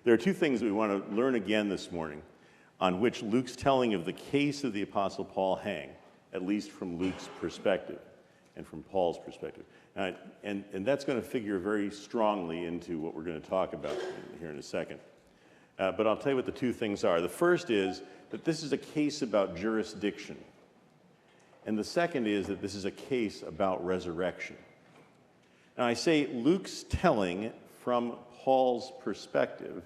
There are two things we want to learn again this morning on which Luke's telling of the case of the Apostle Paul hang, at least from Luke's perspective and from Paul's perspective. And that's going to figure very strongly into what we're going to talk about here in a second. But I'll tell you what the two things are. The first is that this is a case about jurisdiction. And the second is that this is a case about resurrection. Now, I say Luke's telling from Paul's perspective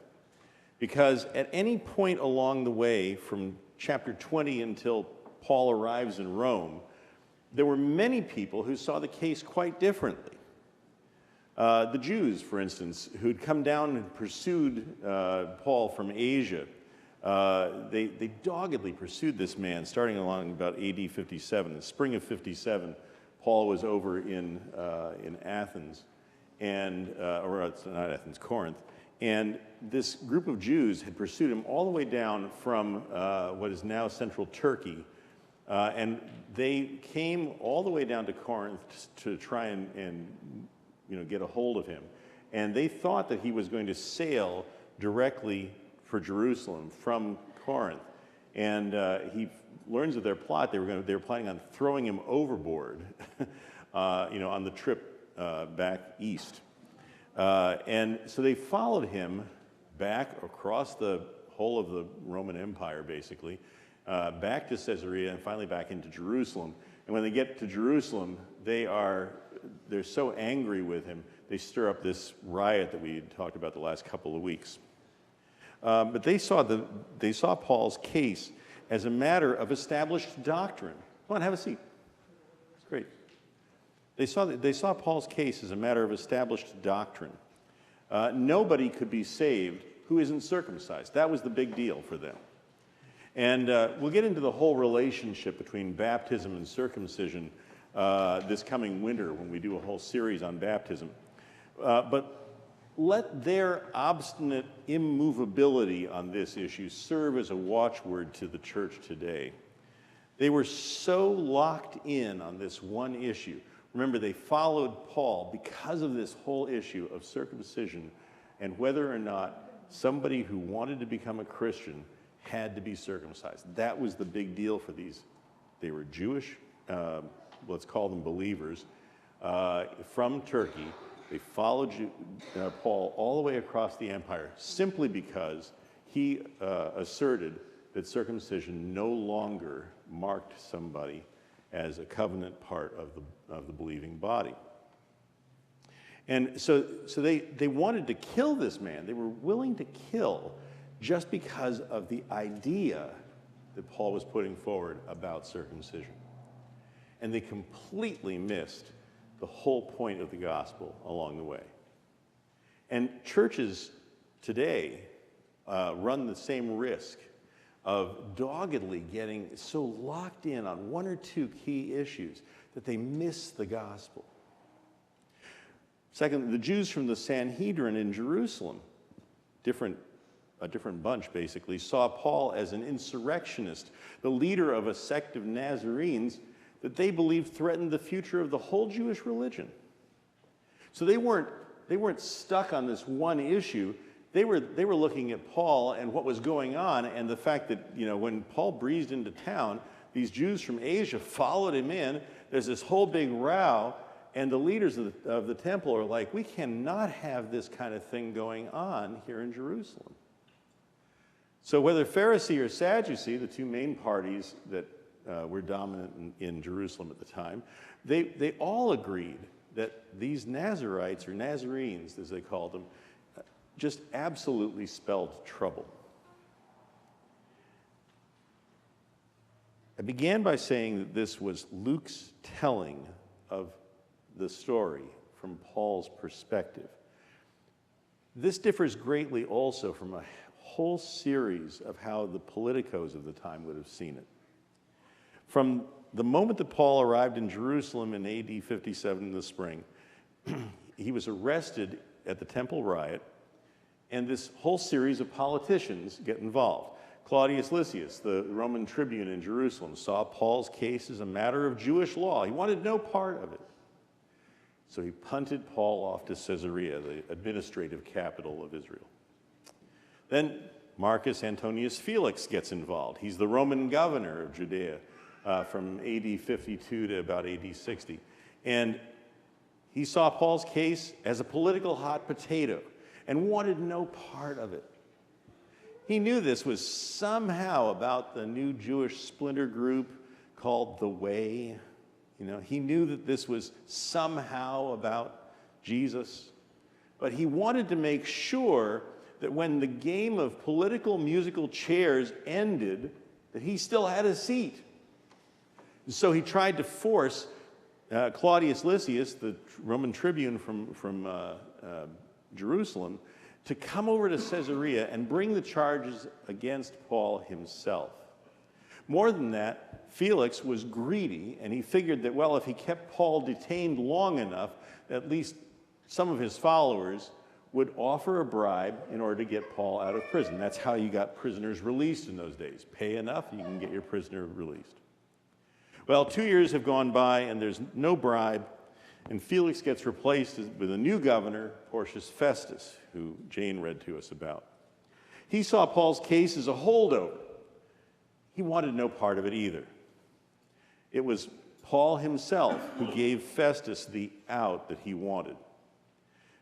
because at any point along the way from chapter 20 until Paul arrives in Rome, there were many people who saw the case quite differently. The Jews, for instance, who'd come down and pursued Paul from Asia, they doggedly pursued this man, starting along about AD 57. The spring of 57, Paul was over in Athens, or it's not Athens, Corinth, and this group of Jews had pursued him all the way down from what is now central Turkey, and they came all the way down to Corinth to try and get a hold of him. And they thought that he was going to sail directly for Jerusalem from Corinth. And he learns of their plot. They were planning on throwing him overboard, on the trip back east. And so they followed him back across the whole of the Roman Empire, basically, back to Caesarea and finally back into Jerusalem. And when they get to Jerusalem, they're so angry with him, they stir up this riot that we had talked about the last couple of weeks. But they saw Paul's case as a matter of established doctrine. Come on, have a seat. It's great. They saw Paul's case as a matter of established doctrine. Nobody could be saved who isn't circumcised. That was the big deal for them. And we'll get into the whole relationship between baptism and circumcision this coming winter when we do a whole series on baptism. But let their obstinate immovability on this issue serve as a watchword to the church today. They were so locked in on this one issue. Remember, they followed Paul because of this whole issue of circumcision and whether or not somebody who wanted to become a Christian had to be circumcised. That was the big deal for these. They were Jewish, let's call them believers, from Turkey. They followed Paul all the way across the empire simply because he asserted that circumcision no longer marked somebody as a covenant part of the believing body. And so they wanted to kill this man. They were willing to kill just because of the idea that Paul was putting forward about circumcision. And they completely missed the whole point of the gospel along the way. And churches today run the same risk of doggedly getting so locked in on one or two key issues that they miss the gospel. Second, the Jews from the Sanhedrin in Jerusalem, a different bunch basically, saw Paul as an insurrectionist, the leader of a sect of Nazarenes that they believed threatened the future of the whole Jewish religion. So they weren't stuck on this one issue. They were looking at Paul and what was going on, and the fact that when Paul breezed into town, these Jews from Asia followed him in. There's this whole big row, and the leaders of the temple are like, we cannot have this kind of thing going on here in Jerusalem. So whether Pharisee or Sadducee, the two main parties that were dominant in Jerusalem at the time, they all agreed that these Nazarites, or Nazarenes as they called them, just absolutely spelled trouble. I began by saying that this was Luke's telling of the story from Paul's perspective. This differs greatly also from a whole series of how the politicos of the time would have seen it. From the moment that Paul arrived in Jerusalem in AD 57 in the spring, he was arrested at the temple riot, and this whole series of politicians get involved. Claudius Lysias, the Roman tribune in Jerusalem, saw Paul's case as a matter of Jewish law. He wanted no part of it. So he punted Paul off to Caesarea, the administrative capital of Israel. Then Marcus Antonius Felix gets involved. He's the Roman governor of Judea from AD 52 to about AD 60. And he saw Paul's case as a political hot potato and wanted no part of it. He knew this was somehow about the new Jewish splinter group called the Way. He knew that this was somehow about Jesus. But he wanted to make sure that when the game of political musical chairs ended, that he still had a seat. And so he tried to force Claudius Lysias, the Roman tribune from Jerusalem, to come over to Caesarea and bring the charges against Paul himself. More than that, Felix was greedy, and he figured that, well, if he kept Paul detained long enough, at least some of his followers would offer a bribe in order to get Paul out of prison. That's how you got prisoners released in those days. Pay enough, you can get your prisoner released. Well, 2 years have gone by, and there's no bribe, and Felix gets replaced with a new governor, Porcius Festus, who Jane read to us about. He saw Paul's case as a holdover. He wanted no part of it either. It was Paul himself who gave Festus the out that he wanted.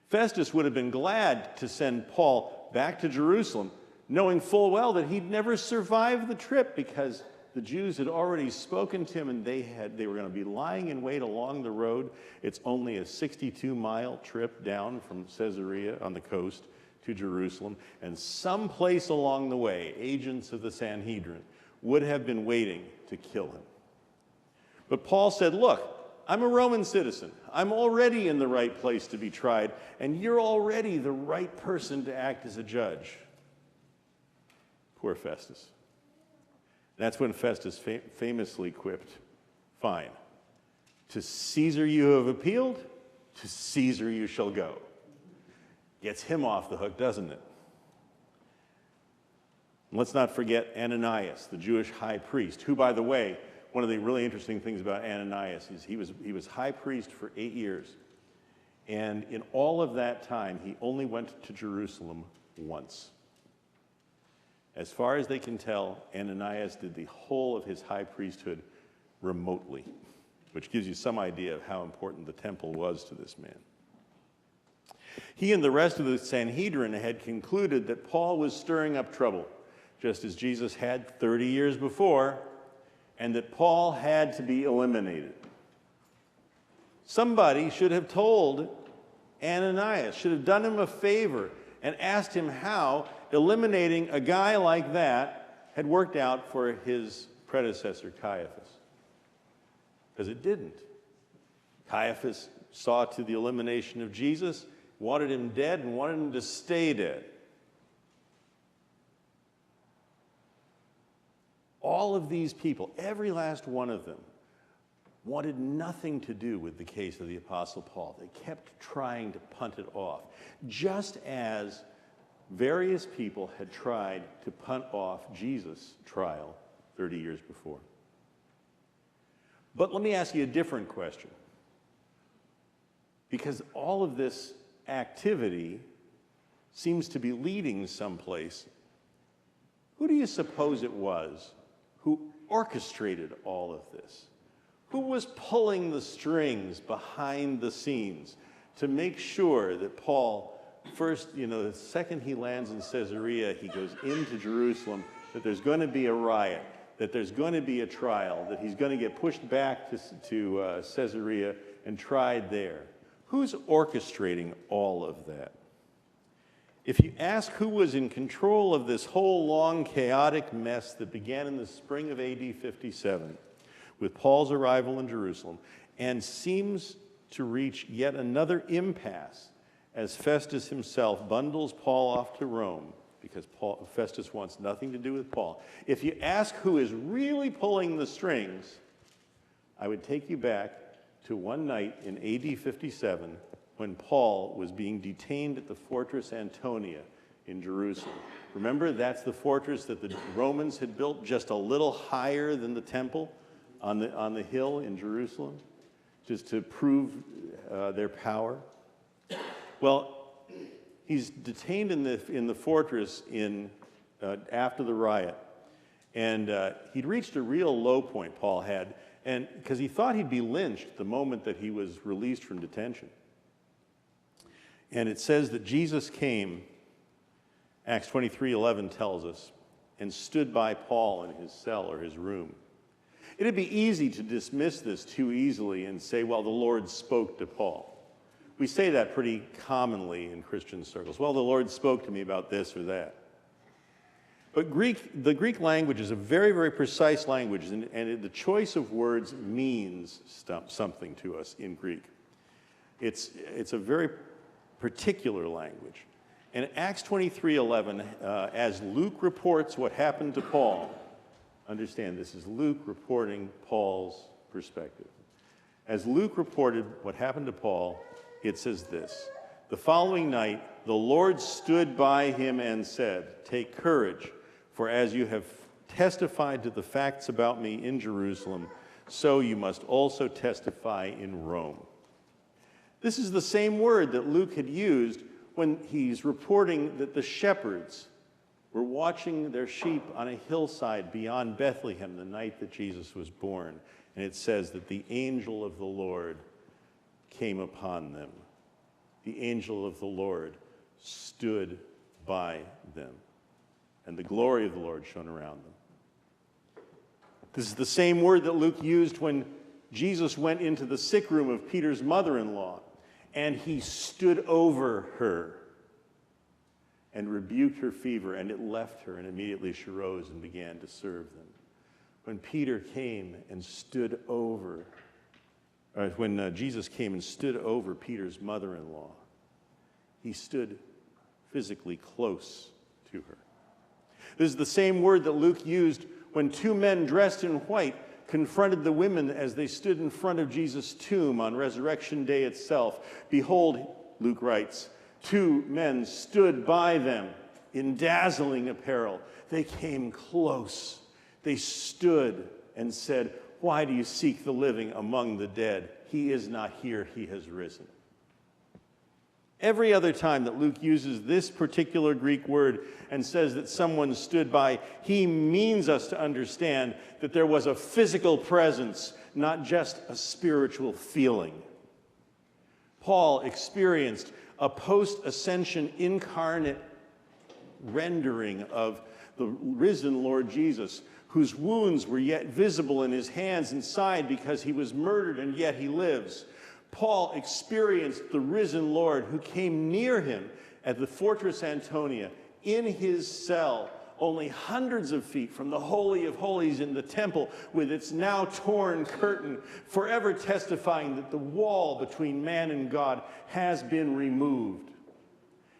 Festus would have been glad to send Paul back to Jerusalem, knowing full well that he'd never survive the trip because the Jews had already spoken to him and they were going to be lying in wait along the road. It's only a 62-mile trip down from Caesarea on the coast to Jerusalem, and someplace along the way, agents of the Sanhedrin would have been waiting to kill him. But Paul said, look, I'm a Roman citizen. I'm already in the right place to be tried, and you're already the right person to act as a judge. Poor Festus. That's when Festus famously quipped, fine, to Caesar you have appealed, to Caesar you shall go. Gets him off the hook, doesn't it? And let's not forget Ananias, the Jewish high priest, who, by the way, one of the really interesting things about Ananias is he was high priest for 8 years. And in all of that time, he only went to Jerusalem once. As far as they can tell, Ananias did the whole of his high priesthood remotely, which gives you some idea of how important the temple was to this man. He and the rest of the Sanhedrin had concluded that Paul was stirring up trouble, just as Jesus had 30 years before, and that Paul had to be eliminated. Somebody should have told Ananias, should have done him a favor and asked him how eliminating a guy like that had worked out for his predecessor, Caiaphas. Because it didn't. Caiaphas saw to the elimination of Jesus, wanted him dead, and wanted him to stay dead. All of these people, every last one of them, wanted nothing to do with the case of the Apostle Paul. They kept trying to punt it off, just as various people had tried to punt off Jesus' trial 30 years before. But let me ask you a different question. Because all of this activity seems to be leading someplace. Who do you suppose it was who orchestrated all of this? Who was pulling the strings behind the scenes to make sure that Paul, first, the second he lands in Caesarea, he goes into Jerusalem, that there's going to be a riot, that there's going to be a trial, that he's going to get pushed back to Caesarea and tried there? Who's orchestrating all of that? If you ask who was in control of this whole long, chaotic mess that began in the spring of AD 57 with Paul's arrival in Jerusalem and seems to reach yet another impasse as Festus himself bundles Paul off to Rome because Festus wants nothing to do with Paul. If you ask who is really pulling the strings, I would take you back to one night in AD 57 when Paul was being detained at the fortress Antonia in Jerusalem. Remember, that's the fortress that the Romans had built just a little higher than the temple on the hill in Jerusalem, just to prove their power. Well, He's detained in the fortress after the riot. And he'd reached a real low point, Paul had, and because he thought he'd be lynched the moment that he was released from detention. And it says that Jesus came, Acts 23:11 tells us, and stood by Paul in his cell or his room. It'd be easy to dismiss this too easily and say, well, the Lord spoke to Paul. We say that pretty commonly in Christian circles. Well, the Lord spoke to me about this or that. But the Greek language is a very, very precise language, and the choice of words means something to us in Greek. It's a very particular language. And in Acts 23:11, as Luke reports what happened to Paul, understand this is Luke reporting Paul's perspective. As Luke reported what happened to Paul, it says this: the following night, the Lord stood by him and said, "Take courage, for as you have testified to the facts about me in Jerusalem, so you must also testify in Rome." This is the same word that Luke had used when he's reporting that the shepherds were watching their sheep on a hillside beyond Bethlehem the night that Jesus was born. And it says that the angel of the Lord came upon them. The angel of the Lord stood by them, and the glory of the Lord shone around them. This is the same word that Luke used when Jesus went into the sick room of Peter's mother-in-law, and he stood over her and rebuked her fever, and it left her, and immediately she rose and began to serve them. When Peter came and stood over, when Jesus came and stood over Peter's mother-in-law, he stood physically close to her. This is the same word that Luke used when two men dressed in white confronted the women as they stood in front of Jesus' tomb on Resurrection Day itself. Behold, Luke writes, two men stood by them in dazzling apparel. They came close. They stood and said, "Why do you seek the living among the dead? He is not here, he has risen." Every other time that Luke uses this particular Greek word and says that someone stood by, he means us to understand that there was a physical presence, not just a spiritual feeling. Paul experienced a post-ascension incarnate rendering of the risen Lord Jesus, whose wounds were yet visible in his hands and side because he was murdered and yet he lives. Paul experienced the risen Lord who came near him at the Fortress Antonia in his cell, only hundreds of feet from the Holy of Holies in the temple with its now torn curtain, forever testifying that the wall between man and God has been removed.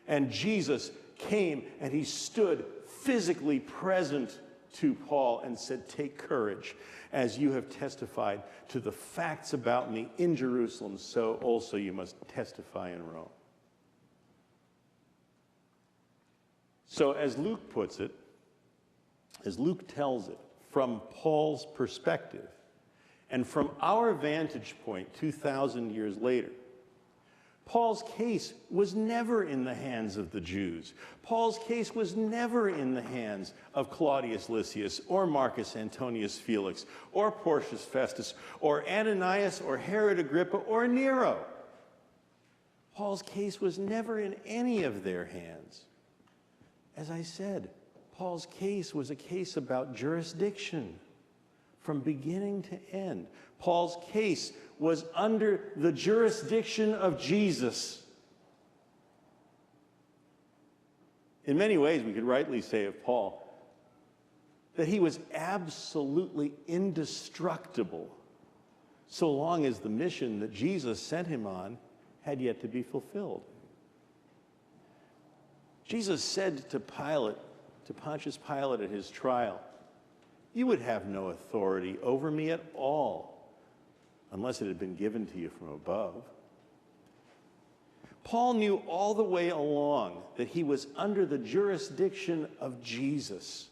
And Jesus came and he stood physically present to Paul and said, "Take courage, as you have testified to the facts about me in Jerusalem, so also you must testify in Rome." So as Luke puts it, as Luke tells it, from Paul's perspective, and from our vantage point 2,000 years later, Paul's case was never in the hands of the Jews. Paul's case was never in the hands of Claudius Lysias or Marcus Antonius Felix or Porcius Festus or Ananias or Herod Agrippa or Nero. Paul's case was never in any of their hands. As I said, Paul's case was a case about jurisdiction from beginning to end. Paul's case was under the jurisdiction of Jesus. In many ways, we could rightly say of Paul that he was absolutely indestructible so long as the mission that Jesus sent him on had yet to be fulfilled. Jesus said to Pontius Pilate at his trial, "You would have no authority over me at all unless it had been given to you from above." Paul knew all the way along that he was under the jurisdiction of Jesus,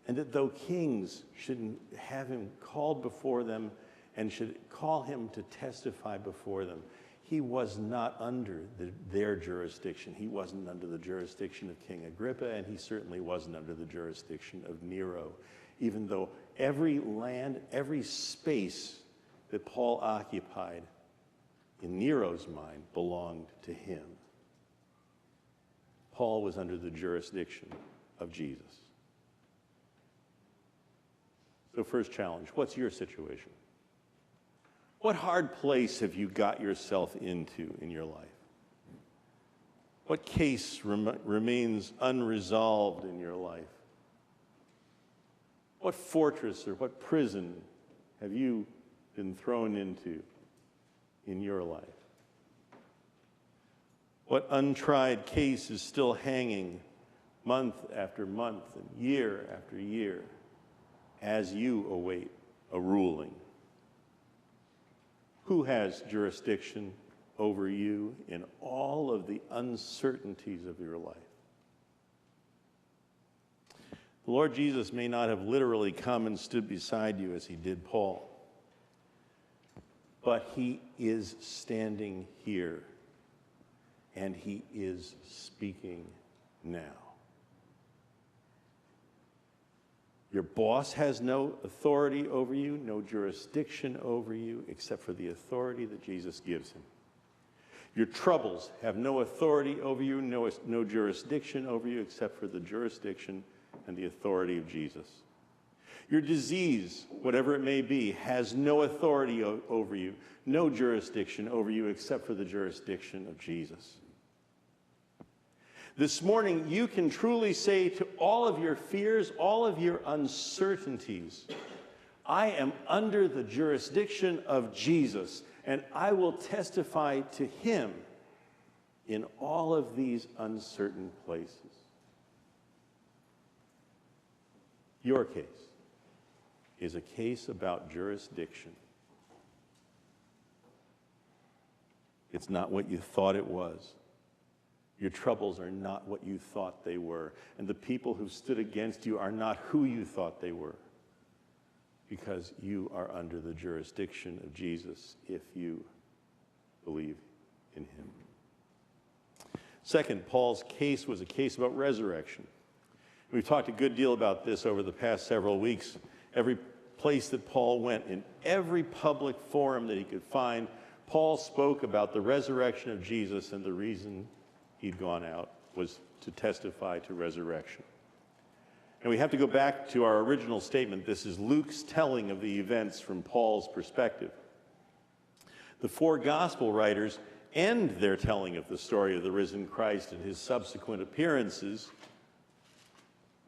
and that though kings should have him called before them and should call him to testify before them, he was not under their jurisdiction. He wasn't under the jurisdiction of King Agrippa, and he certainly wasn't under the jurisdiction of Nero, even though every land, every space that Paul occupied in Nero's mind belonged to him. Paul was under the jurisdiction of Jesus. So first challenge, what's your situation? What hard place have you got yourself into in your life? What case remains unresolved in your life? What fortress or what prison have you been thrown into in your life? What untried case is still hanging month after month and year after year as you await a ruling? Who has jurisdiction over you in all of the uncertainties of your life? The Lord Jesus may not have literally come and stood beside you as he did Paul, but he is standing here, and he is speaking now. Your boss has no authority over you, no jurisdiction over you, except for the authority that Jesus gives him. Your troubles have no authority over you, no jurisdiction over you, except for the jurisdiction and the authority of Jesus. Your disease, whatever it may be, has no authority over you, no jurisdiction over you, except for the jurisdiction of Jesus. This morning, you can truly say to all of your fears, all of your uncertainties, I am under the jurisdiction of Jesus, and I will testify to him in all of these uncertain places. Your case is a case about jurisdiction. It's not what you thought it was. Your troubles are not what you thought they were. And the people who stood against you are not who you thought they were. Because you are under the jurisdiction of Jesus if you believe in him. Second, Paul's case was a case about resurrection. We've talked a good deal about this over the past several weeks. Every place that Paul went, in every public forum that he could find, Paul spoke about the resurrection of Jesus, and the reason he'd gone out was to testify to resurrection. And we have to go back to our original statement. This is Luke's telling of the events from Paul's perspective. The four gospel writers end their telling of the story of the risen Christ and his subsequent appearances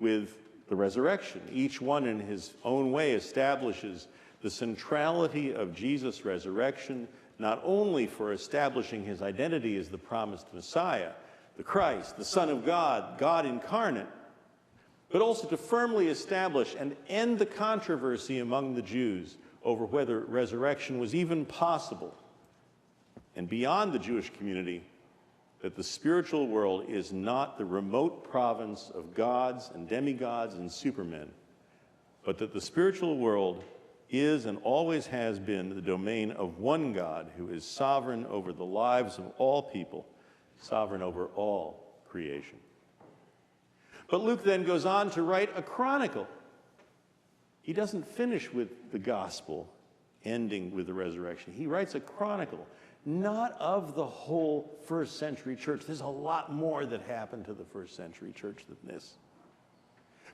with the resurrection. Each one in his own way establishes the centrality of Jesus' resurrection, not only for establishing his identity as the promised Messiah, the Christ, the Son of God, God incarnate, but also to firmly establish and end the controversy among the Jews over whether resurrection was even possible, and beyond the Jewish community, that the spiritual world is not the remote province of gods and demigods and supermen, but that the spiritual world is and always has been the domain of one God who is sovereign over the lives of all people, sovereign over all creation. But Luke then goes on to write a chronicle. He doesn't finish with the gospel ending with the resurrection. He writes a chronicle, not of the whole first century church. There's a lot more that happened to the first century church than this.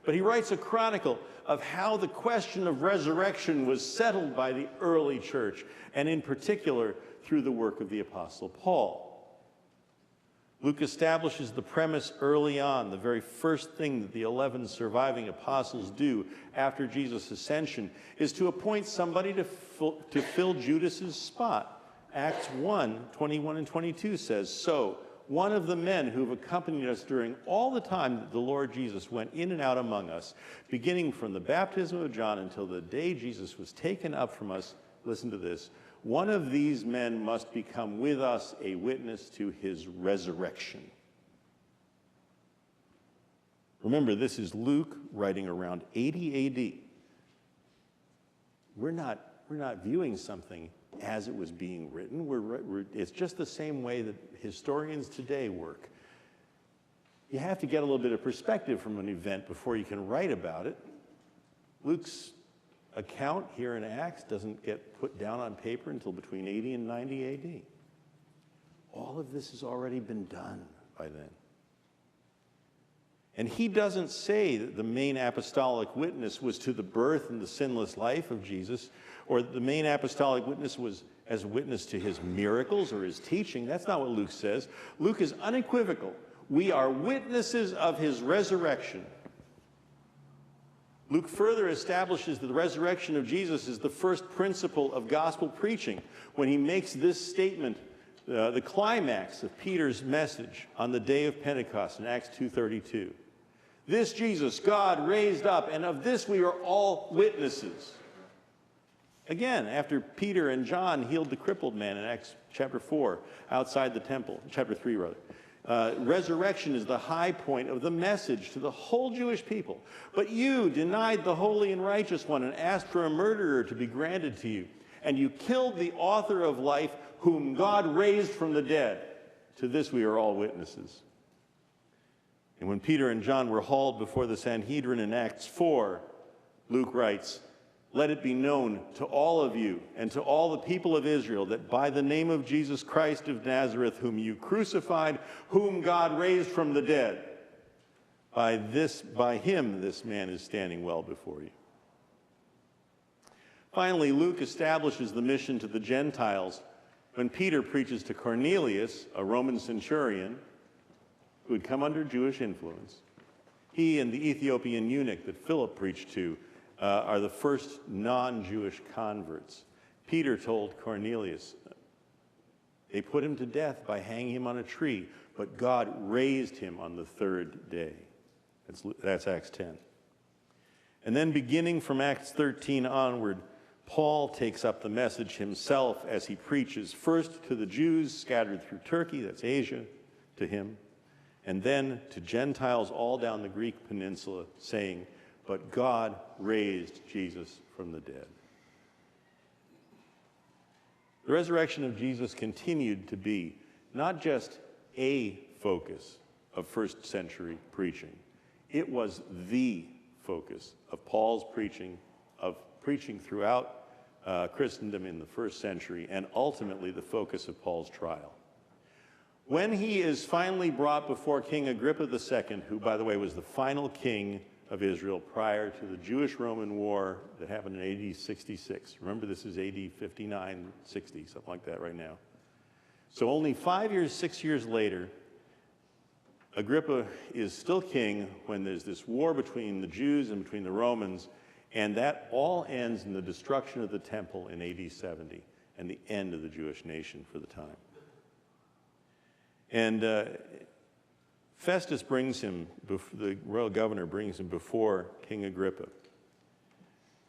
But he writes a chronicle of how the question of resurrection was settled by the early church, and in particular through the work of the Apostle Paul. Luke establishes the premise early on. The very first thing that the 11 surviving apostles do after Jesus' ascension is to appoint somebody to fill Judas's spot. Acts 1, 21 and 22 says, "So one of the men who have accompanied us during all the time that the Lord Jesus went in and out among us, beginning from the baptism of John until the day Jesus was taken up from us," listen to this, "one of these men must become with us a witness to his resurrection." Remember, this is Luke writing around 80 AD. We're not viewing something as it was being written. It's just the same way that historians today work. You have to get a little bit of perspective from an event before you can write about it. Luke's account here in Acts doesn't get put down on paper until between 80 and 90 A.D. All of this has already been done by then. And he doesn't say that the main apostolic witness was to the birth and the sinless life of Jesus, or the main apostolic witness was as a witness to his miracles or his teaching. That's not what Luke says. Luke is unequivocal. We are witnesses of his resurrection. Luke further establishes that the resurrection of Jesus is the first principle of gospel preaching when he makes this statement, the climax of Peter's message on the day of Pentecost in Acts 2:32. This Jesus God raised up, and of this we are all witnesses. Again, after Peter and John healed the crippled man in Acts chapter 4, outside the temple, chapter 3 rather. Resurrection is the high point of the message to the whole Jewish people. But you denied the holy and righteous one and asked for a murderer to be granted to you. And you killed the author of life, whom God raised from the dead. To this we are all witnesses. And when Peter and John were hauled before the Sanhedrin in Acts 4, Luke writes, "Let it be known to all of you and to all the people of Israel that by the name of Jesus Christ of Nazareth, whom you crucified, whom God raised from the dead, by him this man is standing well before you." Finally, Luke establishes the mission to the Gentiles when Peter preaches to Cornelius, a Roman centurion, who had come under Jewish influence. He and the Ethiopian eunuch that Philip preached to are the first non-Jewish converts. Peter told Cornelius, they put him to death by hanging him on a tree, but God raised him on the third day. That's Acts 10. And then beginning from Acts 13 onward, Paul takes up the message himself as he preaches, first to the Jews scattered through Turkey, that's Asia, to him, and then to Gentiles all down the Greek peninsula, saying, "But God raised Jesus from the dead." The resurrection of Jesus continued to be not just a focus of first century preaching. It was the focus of Paul's preaching, throughout Christendom in the first century, and ultimately the focus of Paul's trial. When he is finally brought before King Agrippa II, who, by the way, was the final king of Israel prior to the Jewish-Roman War that happened in AD 66. Remember, this is AD 59, 60, something like that right now. So only 6 years later, Agrippa is still king when there's this war between the Jews and between the Romans, and that all ends in the destruction of the temple in AD 70 and the end of the Jewish nation for the time. And Festus brings him, the royal governor brings him before King Agrippa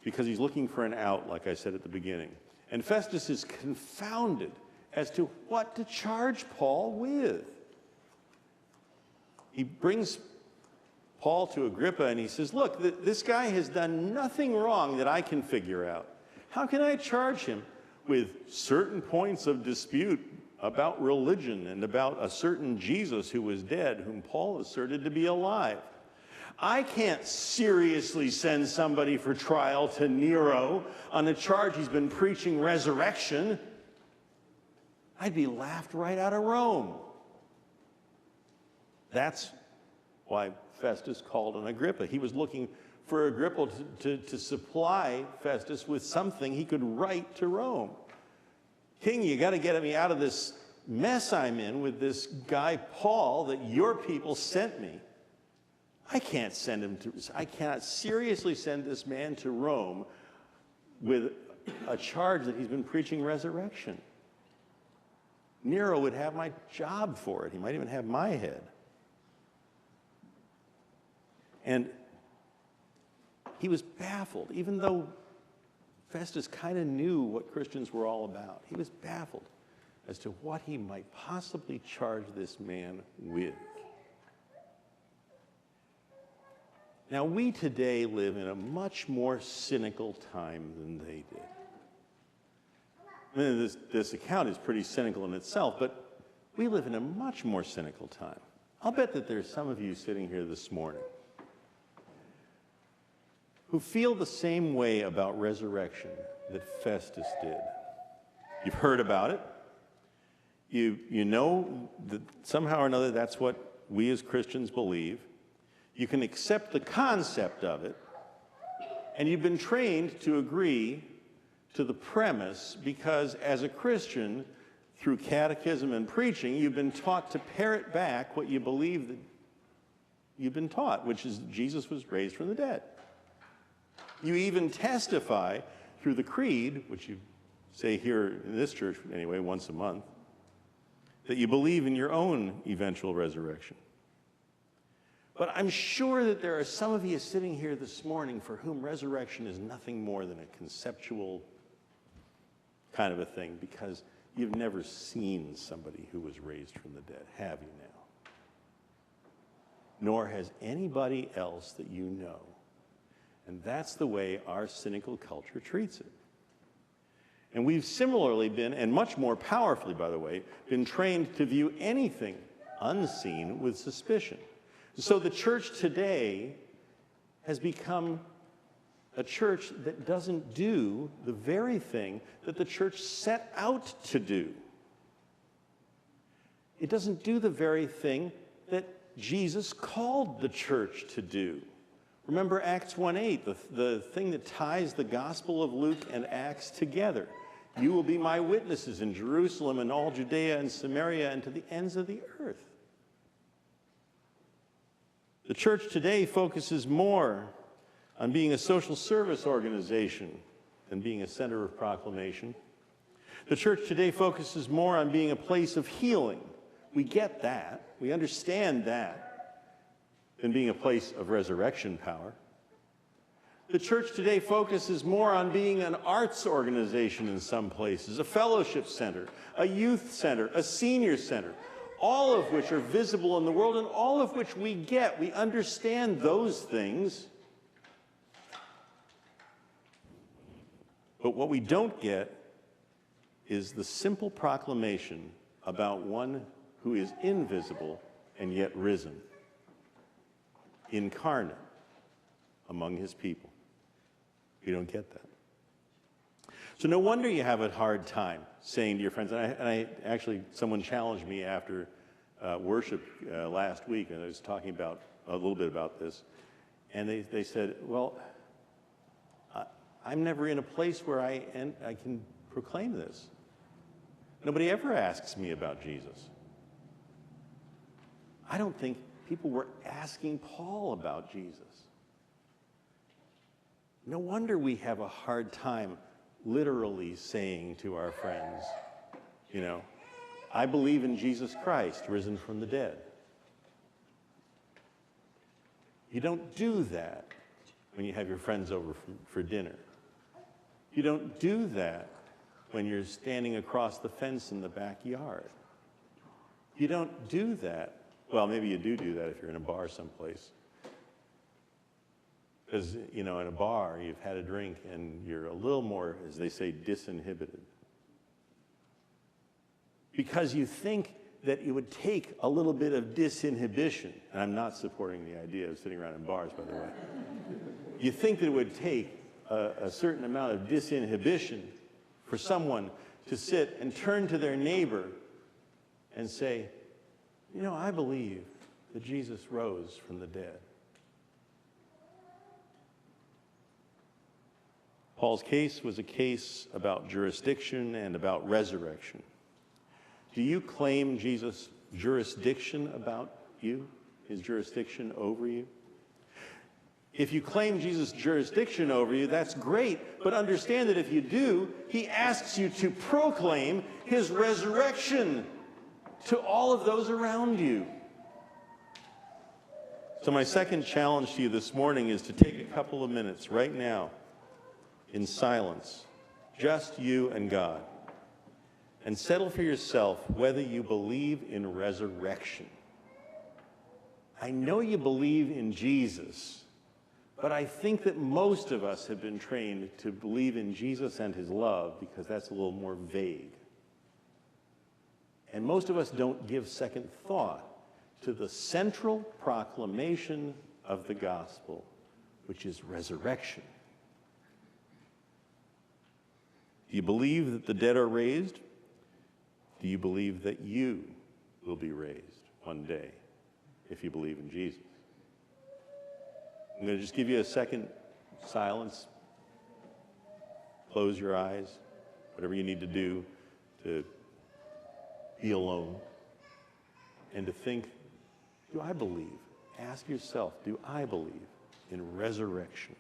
because he's looking for an out, like I said at the beginning. And Festus is confounded as to what to charge Paul with. He brings Paul to Agrippa and he says, "Look, this guy has done nothing wrong that I can figure out. How can I charge him with certain points of dispute about religion and about a certain Jesus who was dead, whom Paul asserted to be alive? I can't seriously send somebody for trial to Nero on a charge he's been preaching resurrection. I'd be laughed right out of Rome." That's why Festus called on Agrippa. He was looking for Agrippa to supply Festus with something he could write to Rome. "King, you got to get me out of this mess I'm in with this guy Paul that your people sent me. I cannot seriously send this man to Rome with a charge that he's been preaching resurrection. Nero would have my job for it. He might even have my head." And he was baffled, even though Festus kind of knew what Christians were all about. He was baffled as to what he might possibly charge this man with. Now, we today live in a much more cynical time than they did. mean, this account is pretty cynical in itself, but we live in a much more cynical time. I'll bet that there's some of you sitting here this morning who feel the same way about resurrection that Festus did. You've heard about it. You know that somehow or another that's what we as Christians believe. You can accept the concept of it, and you've been trained to agree to the premise because as a Christian, through catechism and preaching, you've been taught to parrot back what you believe that you've been taught, which is Jesus was raised from the dead. You even testify through the creed, which you say here in this church anyway, once a month, that you believe in your own eventual resurrection. But I'm sure that there are some of you sitting here this morning for whom resurrection is nothing more than a conceptual kind of a thing, because you've never seen somebody who was raised from the dead, have you now? Nor has anybody else that you know. And that's the way our cynical culture treats it. And we've similarly been, and much more powerfully, by the way, been trained to view anything unseen with suspicion. So the church today has become a church that doesn't do the very thing that the church set out to do. It doesn't do the very thing that Jesus called the church to do. Remember Acts 1:8, the thing that ties the Gospel of Luke and Acts together. You will be my witnesses in Jerusalem and all Judea and Samaria and to the ends of the earth. The church today focuses more on being a social service organization than being a center of proclamation. The church today focuses more on being a place of healing. We get that. We understand that. Than being a place of resurrection power. The church today focuses more on being an arts organization in some places, a fellowship center, a youth center, a senior center, all of which are visible in the world and all of which we get. We understand those things. But what we don't get is the simple proclamation about one who is invisible and yet risen, incarnate among his people. We don't get that. So no wonder you have a hard time saying to your friends, and actually, someone challenged me after worship last week, and I was talking about a little bit about this, and they said, well, I'm never in a place where I can proclaim this. Nobody ever asks me about Jesus. I don't think people were asking Paul about Jesus. No wonder we have a hard time literally saying to our friends, you know, I believe in Jesus Christ, risen from the dead. You don't do that when you have your friends over for dinner. You don't do that when you're standing across the fence in the backyard. You don't do that. Well, maybe you do that if you're in a bar someplace. Because, you know, in a bar, you've had a drink and you're a little more, as they say, disinhibited. Because you think that it would take a little bit of disinhibition, and I'm not supporting the idea of sitting around in bars, by the way. You think that it would take a certain amount of disinhibition for someone to sit and turn to their neighbor and say, you know, I believe that Jesus rose from the dead. Paul's case was a case about jurisdiction and about resurrection. Do you claim Jesus' jurisdiction about you, his jurisdiction over you? If you claim Jesus' jurisdiction over you, that's great, but understand that if you do, he asks you to proclaim his resurrection to all of those around you. So my second challenge to you this morning is to take a couple of minutes right now in silence, just you and God, and settle for yourself whether you believe in resurrection. I know you believe in Jesus, But I think that most of us have been trained to believe in Jesus and his love because that's a little more vague. And most of us don't give second thought to the central proclamation of the gospel, which is resurrection. Do you believe that the dead are raised? Do you believe that you will be raised one day if you believe in Jesus? I'm going to just give you a second silence. Close your eyes, whatever you need to do to be alone, and to think, do I believe? Ask yourself, do I believe in resurrection?